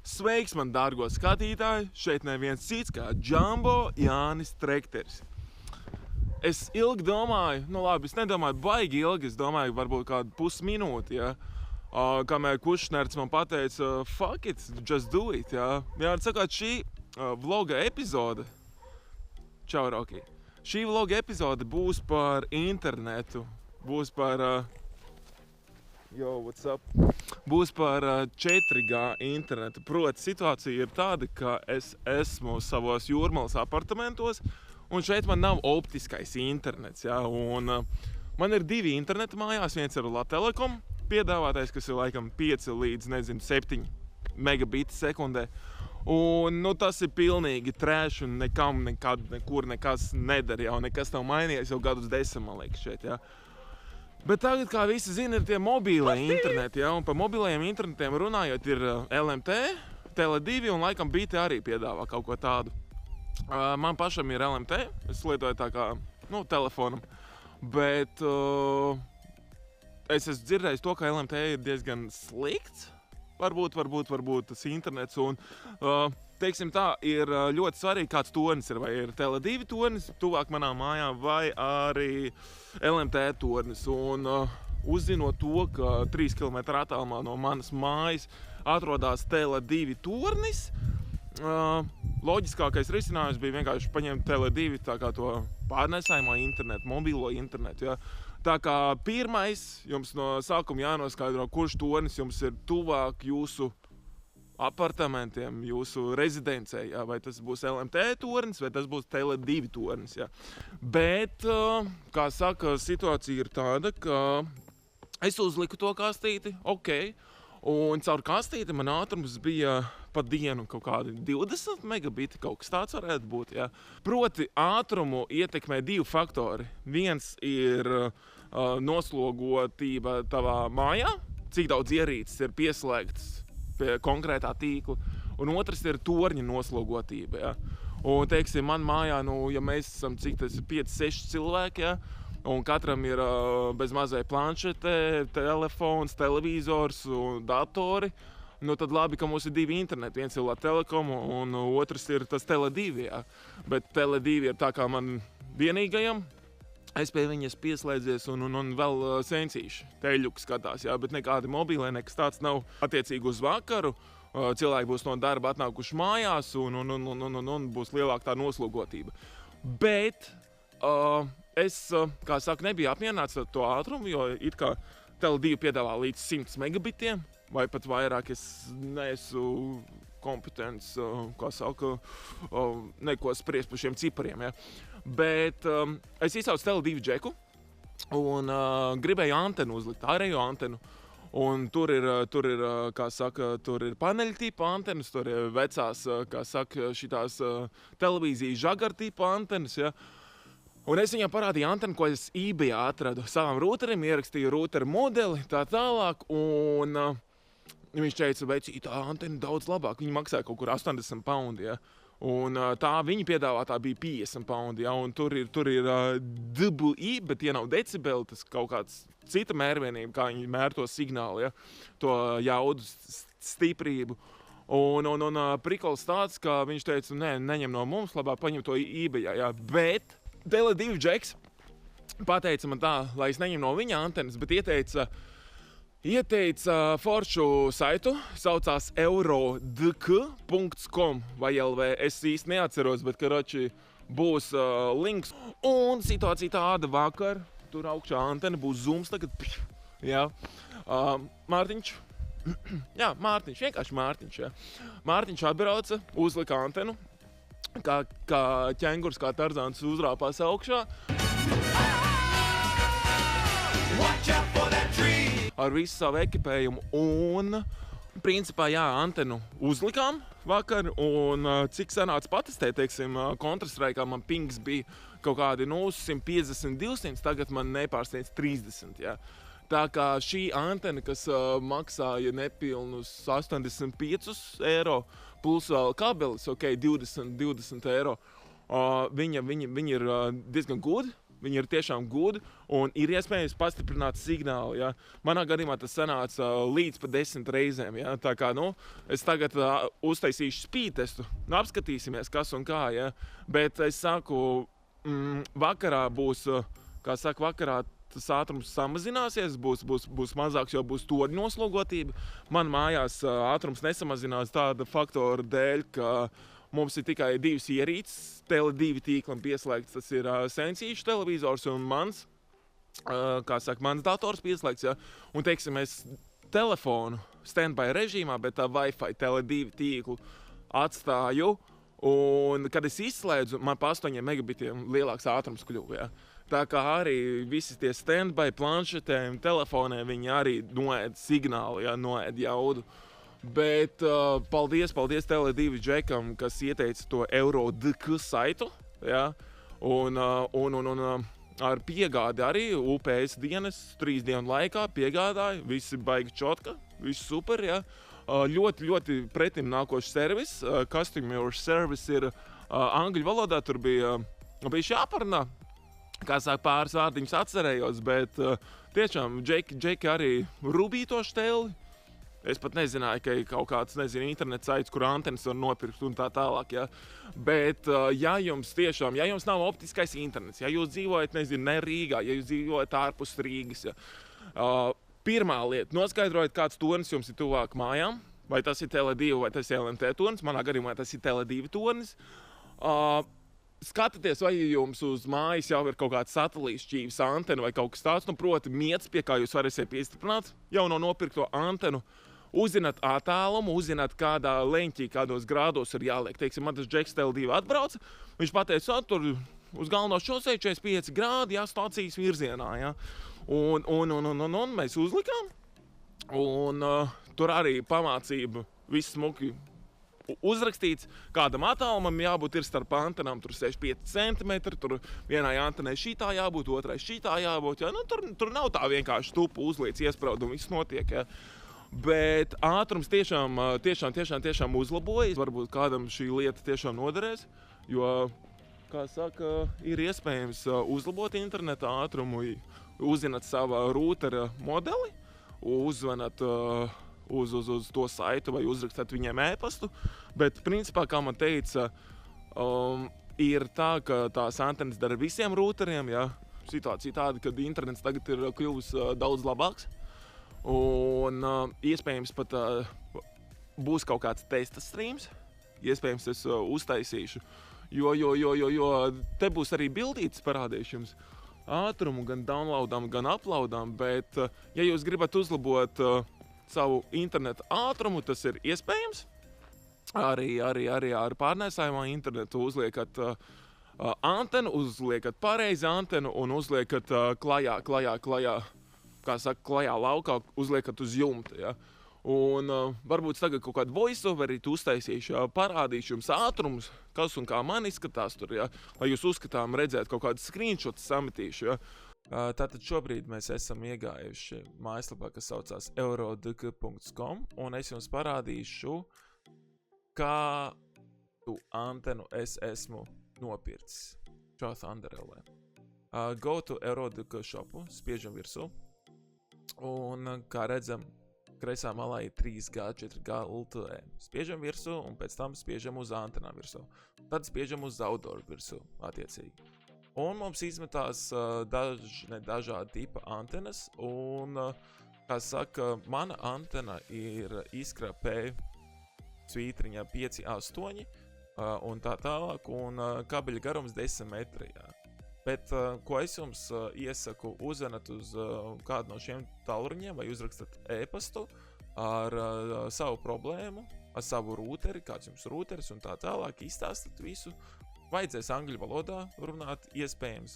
Sveiks, man dārgo skatītāji! Šeit neviens cits kā Džambo Jānis Trekteris. Es ilgi domāju, es nedomāju baigi ilgi, es domāju varbūt kādu pusminūti, ja? Kamēr Kušnerts man pateica, fuck it, just do it, ja? Sakot, šī vloga epizode, čau, Roki, šī vloga epizode būs par internetu, būs par, what's up? Būs par 4G internetu. Proti, situācija ir tāda, ka es esmu savos Jūrmalas apartamentos, un šeit man nav optiskais internets. Ja? Un, man ir 2 interneti mājās, viens ir Latelekom piedāvātais, kas ir laikam 5 līdz 7 megabiti sekundē. Un tas ir pilnīgi trash un nekam, nekad, nekur nekas nedara, jau nekas nav mainījies jau gadus 10, man liekas, šeit. Ja? Bet tagad, kā visi zina, ir tie mobīlie interneti, ja? Un par mobilajiem internetiem runājot ir LMT, Tele2 un laikam BT arī piedāvā kaut ko tādu. Man pašam ir LMT, es lietoju tā kā, telefonam, bet es esmu dzirdējis to, ka LMT ir diezgan slikts, varbūt tas internets, un teiksim tā, ir ļoti svarīgi, kāds tornis ir, vai ir Tele2 tornis tuvāk manām mājām, vai arī LMT tornis. Un uzzinot to, ka 3 km attālumā no manas mājas atrodas Tele2 tornis, loģiskākais risinājums bija vienkārši paņemt Tele2 tā kā to pārnēsājumo internetu, mobilo internetu. Ja? Tā kā pirmais jums no sākuma jānoskaidro, kurš tornis jums ir tuvāk jūsu apartamentiem, jūsu rezidencē, ja? Vai tas būs LMT tornis, vai tas būs Tele2 tornis. Ja? Bet, kā saka, situācija ir tāda, ka es uzliku to kastīti, ok, un caur kastīti man ātrums bija pa dienu kaut kādi 20 megabiti, kaut kas tāds varētu būt. Ja? Proti, ātrumu ietekmē 2 faktori. Viens ir noslogotība tavā mājā, cik daudz ierīces ir pieslēgtas pie konkrētā tīkla, un otrs ir torņa noslogotība. Ja? Un, teiksim, man mājā, ja mēs esam, cik tas ir 5-6 cilvēki, ja? Un katram ir bez mazai planšete, telefons, televizors un datori, tad labi, ka mums ir 2 interneti. Viens ir Latelekom un otrs ir tas Tele2. Ja? Bet Tele2 ir tā kā man vienīgajam. Es pie viņas pieslēdzies un vēl sensīši teļuku skatās, jā, bet nekādi mobīlē, nekas tāds nav attiecīgi uz vakaru. Cilvēki būs no darba atnākuši mājās un būs lielāka tā noslogotība. Bet es, kā saka, nebiju apmierināts ar to ātrumu, jo it kā Tele2 piedāvā līdz 100 megabitiem, vai pat vairāk es neesmu kompetents, kā saka, neko spriest par šiem cipariem. Ja? Bet es izsaucu Tele2 džeku un gribēju antenu uzlikt, ārējo antenu. Un tur ir, kā saka, tur ir paneļa tipa antenas, tur ir vecās, kā saka, šitās televīzijas žagar tipa antenas. Ja? Un es viņam parādīju antenu, ko es eBay atradu savam rūterim, ierakstīju rūteru modeli, tā tālāk. Un viņš teica, veci, tā antena daudz labāk, viņa maksāja kaut kur 80 pounds. Ja? Un tā viņa piedāvātā bija 50 pounds, ja? Un tur ir DBI, bet tie nav decibeli, tas kaut kāds cita mērvienība, kā viņi mēr to signālu, ja? To jaudu stiprību. Un prikols tāds, ka viņš teica, neņem no mums, labāk paņem to eBay, ja? Bet Tele2 džeks pateica man tā, lai es neņem no viņa antenas, bet ieteica foršu saitu, saucās eurodk.com vai LV. Es īsti neatceros, bet, karoči, būs links. Un situācija tāda vakar, tur augšā antena, būs zooms tagad. Jā. Mārtiņš. Jā, Mārtiņš, vienkārši Mārtiņš. Jā. Mārtiņš atbrauca, uzlika antenu, kā ķengurs, kā Tarzāns uzrāpās augšā. Ar visu savu ekipējumu un, principā, jā, antenu uzlikām vakar un cik sanāca patestēt, teiksim, kontrastraikā man pings bija kaut kādi 150-200, tagad man nepārsniedz 30, jā. Tā kā šī antena, kas maksāja nepilnus 85 eiro, plus vēl kabelis, ok, 20 eiro, viņa ir diezgan good. Viņi ir tiešām gudi un ir iespējams pastiprināt signālu. Ja? Manā gadījumā tas sanāca līdz pat 10 reizēm. Ja? Tā kā, es tagad uztaisīšu speed testu, apskatīsimies, kas un kā. Ja? Bet es saku, vakarā būs, vakarā tas ātrums samazināsies, būs mazāks, jo būs torņu noslogotība. Man mājās ātrums nesamazinās tāda faktora dēļ, ka mums ir tikai 2 ierīces, Tele2 tīklam pieslēgts. Tas ir sensīšu televizors un mans dators pieslēgts. Ja? Un, teiksim, es telefonu standby režīmā, bet tā Wi-Fi Tele2 tīklu atstāju. Un, kad es izslēdzu, man pa 8 megabitiem lielāks ātrums kļuva. Ja? Tā kā arī visi tie standby planšetēm, telefoniem, viņi arī noēd signālu, ja, noēd jaudu. Bet paldies Tele2 džekam, kas ieteica to EuroDK saitu. Ja, un ar piegādi arī UPS dienas 3 dienu laikā piegādāja. Visi baigi čotka, visi super. Ja. Ļoti, ļoti pretim nākošs servis. Customer service ir angļu valodā, tur bija jāparunā. Kā saka, pāris vārdiņus atcerējos, bet tiešām džeki arī rubīja to šteli. Es pat nezināju, ka ir kaut kāds, internets saits, kur antenas var nopirkt un tā tālāk. Ja? Bet, ja jums nav optiskais internets, ja jūs dzīvojat, ne Rīgā, ja jūs dzīvojat ārpus Rīgas, ja? Pirmā lieta, noskaidrojiet, kāds tornis jums ir tuvāk mājām, vai tas ir Tele2 vai tas ir LMT tornis, manā gadījumā tas ir Tele2 tornis. Skatieties, vai jums uz mājas jau ir kaut kāds satelītšķīvis antena vai kaut kas tāds, proti miets, pie kā jūs varēsiet piestiprināt jauno nopirkto antenu. Uzzināt attēlumu, uzzināt, kādā leņķī, kādos grādos ir jāliek. Teiksim, man tas džeks Tele2 atbrauca, viņš pateica, tur uz galveno šosei 45 grādi, stācijas virzienā. Ja? Un mēs uzlikām, un tur arī pamācība viss smuki uzrakstīts, kādam attālumam jābūt ir starp antenām, tur 65 cm, tur vienai antenai šitā jābūt, otrai šitā jābūt. Ja? Tur nav tā vienkārši tupu uzliec, iespraud un viss notiek. Ja? Bet ātrums tiešām uzlabojas. Varbūt kādam šī lieta tiešām noderēs, jo, kā saka, ir iespējams uzlabot interneta ātrumu, uzzināt savā rūtera modeli, uzvanāt uz to saitu vai uzrakstāt viņiem e-pastu. Bet, principā, kā man teica, ir tā, ka tās antenas dara visiem rūteriem. Ja? Situācija tāda, ka internets tagad ir kļuvis daudz labāks. Un iespējams pat būs kaut kāds testa streams. Iespējams es uztaisīšu, jo te būs arī bildītes parādīšu jums. Ātrumu gan downloadam, gan uploadam, bet ja jūs gribat uzlabot savu internetu ātrumu, tas ir iespējams. Arī ar pārnēsājumā internetu uzliekat antenu, uzliekat pareizi antenu un uzliekat klajā, kā saka, klajā laukā, uzliekat uz jumta. Ja? Un varbūt tagad kaut kādu voiceoveri uztaisīšu, ja? Parādīšu jums ātrumus, kas un kā man izskatās tur, ja? Lai jūs uzskatām redzēt kaut kādus screenshots sametīšu. Ja? Tātad šobrīd mēs esam iegājuši mājaslapā, kas saucās eurodk.com, un es jums parādīšu, kādu antenu es esmu nopircis šā Thunderellē. Go to eurodk shopu, spiežam virsū, un kā redzam, kreisā malā ir 3G, 4G LTE. Spiežam virsū, un pēc tam spiežam uz antenām virsū. Tad spiežam uz outdoor virsū, attiecīgi. Un mums izmetās dažādi tipa antenas, un, kā saka, mana antena ir Iskra P svītriņā 5,8 un tā tālāk, un kabeļa garums 10 metri. Jā. Bet, ko es jums iesaku, uzvanat uz kādu no šiem tālruņiem vai uzrakstat e-pastu ar savu problēmu, ar savu rūteri, kāds jums rūteris un tā tālāk, izstāstat visu. Vajadzēs angļu valodā runāt, iespējams,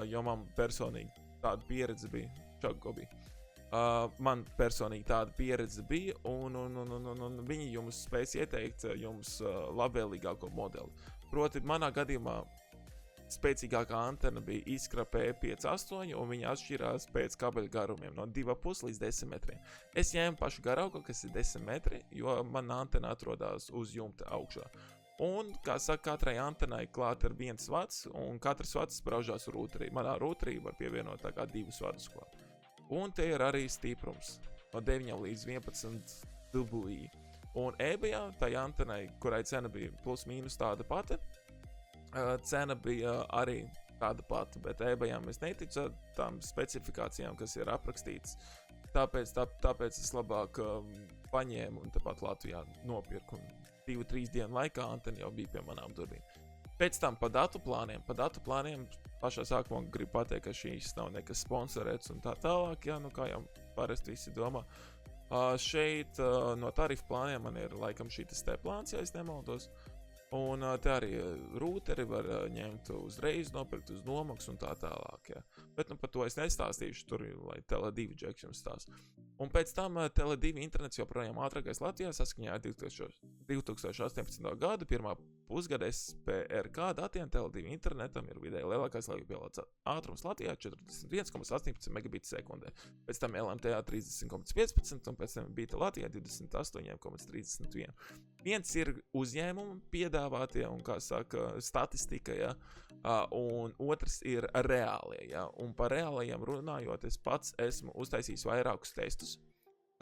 jo man personīgi tāda pieredze bija. Man personīgi tāda pieredze bija, un viņi jums spēs ieteikt jums labvēlīgāko modeli. Proti, manā gadījumā spēcīgākā antena bija Iskra P5,8, un viņa atšķirās pēc kabeļa garumiem no 2,5 līdz 10 metriem. Es ņēmu pašu garāko, kas ir 10 metri, jo mana antena atrodas uz jumta augšā. Un, kā saka, katrai antenai klāt ir viens vats, un katrs vats spraužās rūterī. Manā rūterī var pievienot tā kā 2 vadus klāt. Un te ir arī stiprums no 9 līdz 11 dBi. Un EBA, tai antenai, kurai cena bija plus mīnus tāda pati, cena bija arī tāda pati, bet EBA mēs neticam tām specifikācijām, kas ir aprakstītas. Tāpēc es labāk paņēmu un tāpat Latvijā nopirku. 2-3 dienu laikā antena jau bija pie manām durvīm. Pēc tam pa datu plāniem pašā sākumā gribu pateikt, ka šīs nav nekas sponsorēts un tā tālāk, jā, kā jau parasti visi domā. Šeit no tarifu plāniem man ir laikam šītas te plāns, ja es nemaldos. Un te arī rūteri var ņemt uzreiz, nopirkt uz nomaksu un tā tālāk, jā. Bet par to es nestāstīšu, tur lai Tele2 džeks jums stāsta. Un pēc tam Tele2 internets joprojām ātrākais Latvijā saskaņā ar 2018. gadu, pirmā pusgada SPRK datiem Tele2 internetam ir vidēji lielākais pielādes ātrums Latvijā 41,18 megabits sekundē. Pēc tam LMTA 30,15 un pēc tam Bita Latvijā 28,31. Viens ir uzņēmumu piedāvātie un, kā saka, statistika, ja, un otrs ir reālie, ja, un par reālajiem runājot, es pats esmu uztaisījis vairākus testus,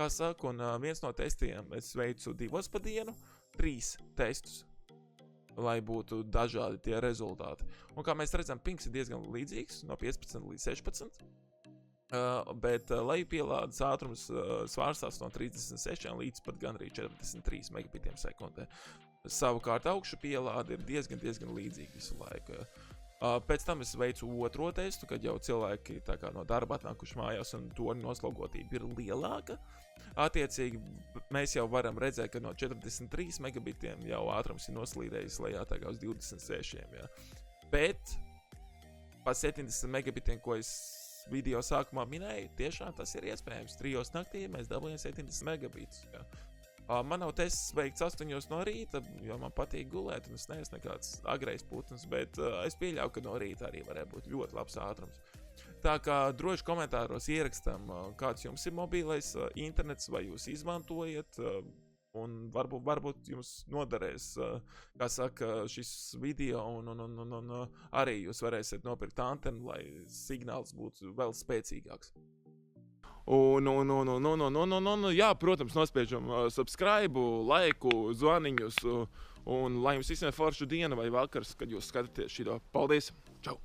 kā saka, un viens no testiem es veicu 2 pa dienu, 3 testus, lai būtu dažādi tie rezultāti. Un kā mēs redzam, pings ir diezgan līdzīgs, no 15 līdz 16, bet lejupielādes ātrums svārstās no 36 līdz pat gandrīz 43 megabitiem sekundē. Savukārt augšu pielāde ir diezgan līdzīga visu laiku. Pēc tam es veicu otro testu, kad jau cilvēki tā kā no darba atnākuši mājās un torņu noslogotība ir lielāka. Attiecīgi, mēs jau varam redzēt, ka no 43 megabitiem jau ātrums ir noslīdējis lejā tā kā uz 26. Ja. Bet pa 70 megabitiem, ko es video sākumā minēju, tiešām tas ir iespējams. 3 naktī mēs dabūjam 70 megabitus. Ja. Man nav tests veikts 8 no rīta, jo man patīk gulēt, un es neesmu nekāds agrais putns, bet es pieļauju, ka no rīta arī varētu būt ļoti labs ātrums. Tā kā droši komentāros ierakstam, kāds jums ir mobīlais internets, vai jūs izmantojat, un varbūt jums noderēs, kā saka, šis video, un arī jūs varēsiet nopirkt antenu, lai signāls būtu vēl spēcīgāks. Jā, protams, nospiežam subscribe, laiku, zvaniņus, un lai jums visiem foršu diena vai vakars, kad jūs skatāties šito. Paldies! Čau!